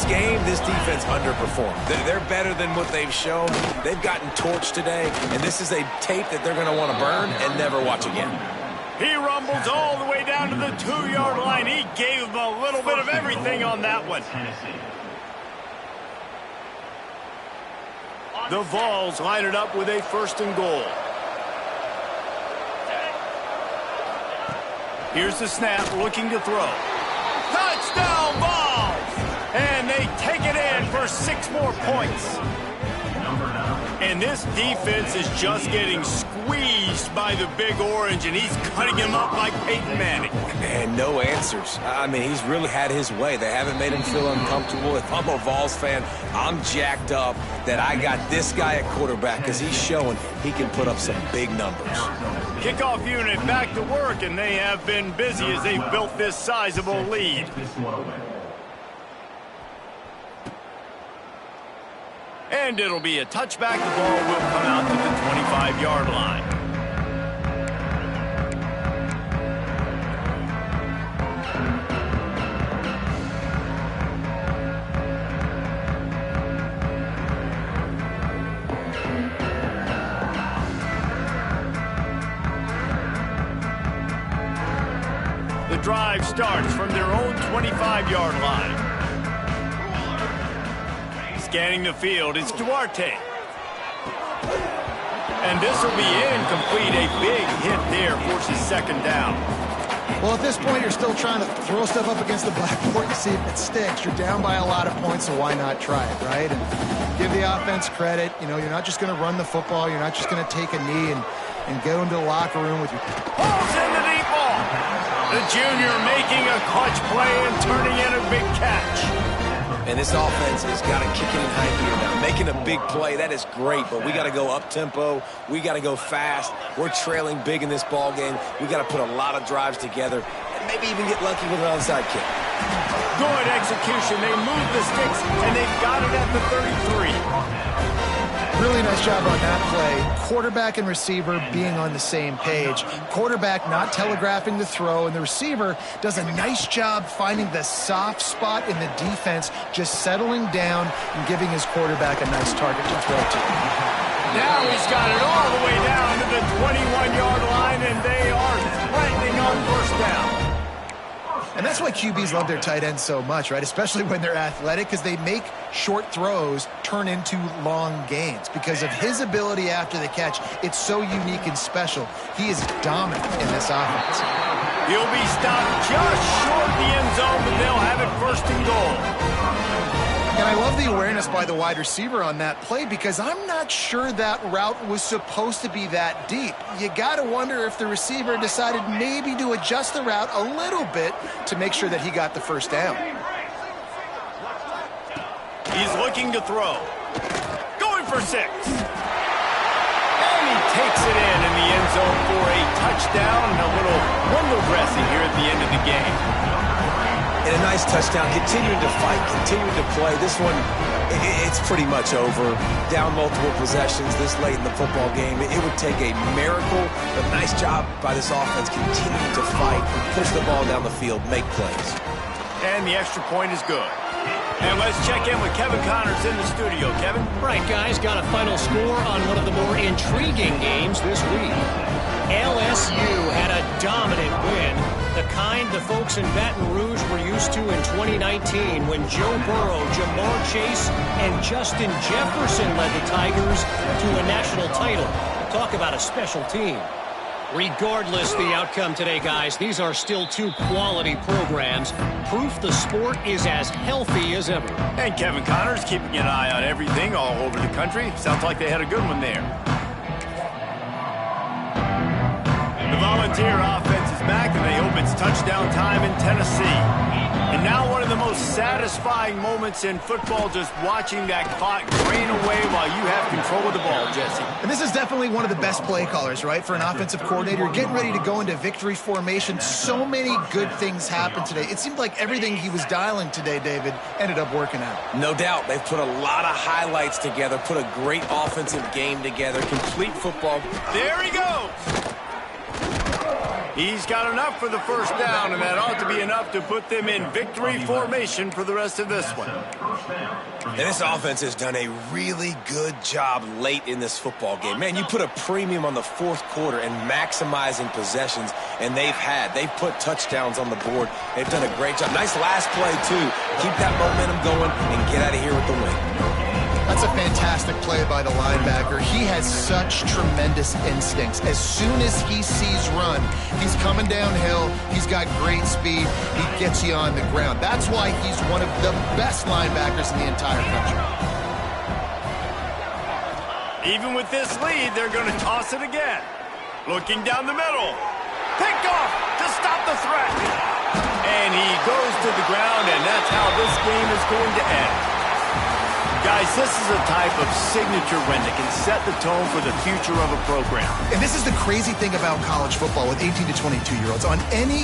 game, this defense underperformed. They're better than what they've shown. They've gotten torched today. And this is a tape that they're going to want to burn and never watch again. He rumbles all the way down to the 2-yard line. He gave him a little bit of everything on that one. The Vols line it up with a 1st and goal. Here's the snap, looking to throw. Touchdown, Vols! And they take it in for 6 more points. And this defense is just getting squeezed by the Big Orange, and he's cutting him up like Peyton Manning. And no answers. I mean, he's really had his way. They haven't made him feel uncomfortable. If I'm a Vols fan, I'm jacked up that I got this guy at quarterback because he's showing he can put up some big numbers. Kickoff unit back to work, and they have been busy as they've built this sizable lead. And it'll be a touchback. The ball will come out to the 25-yard line. The drive starts from their own 25-yard line. Scanning the field, it's Duarte. And this will be incomplete. A big hit there forces second down. Well, at this point, you're still trying to throw stuff up against the blackboard to see if it sticks. You're down by a lot of points, so why not try it, right? And give the offense credit. You know, you're not just going to run the football. You're not just going to take a knee and go into the locker room with your... Pulls in the deep ball. The junior making a clutch play and turning in a big catch. And this offense has got to kick it in high gear now. Making a big play, that is great, but we got to go up-tempo. We got to go fast. We're trailing big in this ball game. We got to put a lot of drives together and maybe even get lucky with an onside kick. Good execution. They move the sticks, and they've got it at the 33. Really nice job on that play. Quarterback and receiver being on the same page. Quarterback not telegraphing the throw, and the receiver does a nice job finding the soft spot in the defense, just settling down and giving his quarterback a nice target to throw to. Now he's got it all the way down to the 21-yard line, and they are threatening on first down. And that's why QBs love their tight ends so much, right? Especially when they're athletic, because they make short throws turn into long gains. Because of his ability after the catch, it's so unique and special. He is dominant in this offense. He'll be stopped just short of the end zone, but they'll have it first and goal. And I love the awareness by the wide receiver on that play, because I'm not sure that route was supposed to be that deep. You got to wonder if the receiver decided maybe to adjust the route a little bit to make sure that he got the first down. He's looking to throw. Going for 6. And he takes it in the end zone for a touchdown. A little window dressing here at the end of the game. And a nice touchdown, continuing to fight, continuing to play. This one, it's pretty much over. Down multiple possessions this late in the football game. It would take a miracle, but nice job by this offense continuing to fight, push the ball down the field, make plays. And the extra point is good. And let's check in with Kevin Connors in the studio. Kevin? Right, guys, got a final score on one of the more intriguing games this week. LSU had a dominant win, the kind the folks in Baton Rouge were used to in 2019 when Joe Burrow, Jamar Chase, and Justin Jefferson led the Tigers to a national title. Talk about a special team. Regardless the outcome today, guys, these are still two quality programs. Proof the sport is as healthy as ever. And Kevin Connors keeping an eye on everything all over the country. Sounds like they had a good one there. The Volunteer offense is back, and they hope it's touchdown time in Tennessee. And now one of the most satisfying moments in football, just watching that clock drain away while you have control of the ball, Jesse. And this is definitely one of the best play callers, right, for an offensive coordinator. Getting ready to go into victory formation. So many good things happened today. It seemed like everything he was dialing today, David, ended up working out. No doubt. They've put a lot of highlights together, put a great offensive game together, complete football. There he goes. He's got enough for the first down, and that ought to be enough to put them in victory formation for the rest of this one. And this offense has done a really good job late in this football game. Man, you put a premium on the fourth quarter and maximizing possessions, and they've put touchdowns on the board. They've done a great job. Nice last play, too. Keep that momentum going and get out of here with the win. That's a fantastic play by the linebacker. He has such tremendous instincts. As soon as he sees run, he's coming downhill. He's got great speed. He gets you on the ground. That's why he's one of the best linebackers in the entire country. Even with this lead, they're going to toss it again. Looking down the middle. Picked off to stop the threat. And he goes to the ground, and that's how this game is going to end. Guys, this is a type of signature win that can set the tone for the future of a program. And this is the crazy thing about college football with 18 to 22-year-olds. On any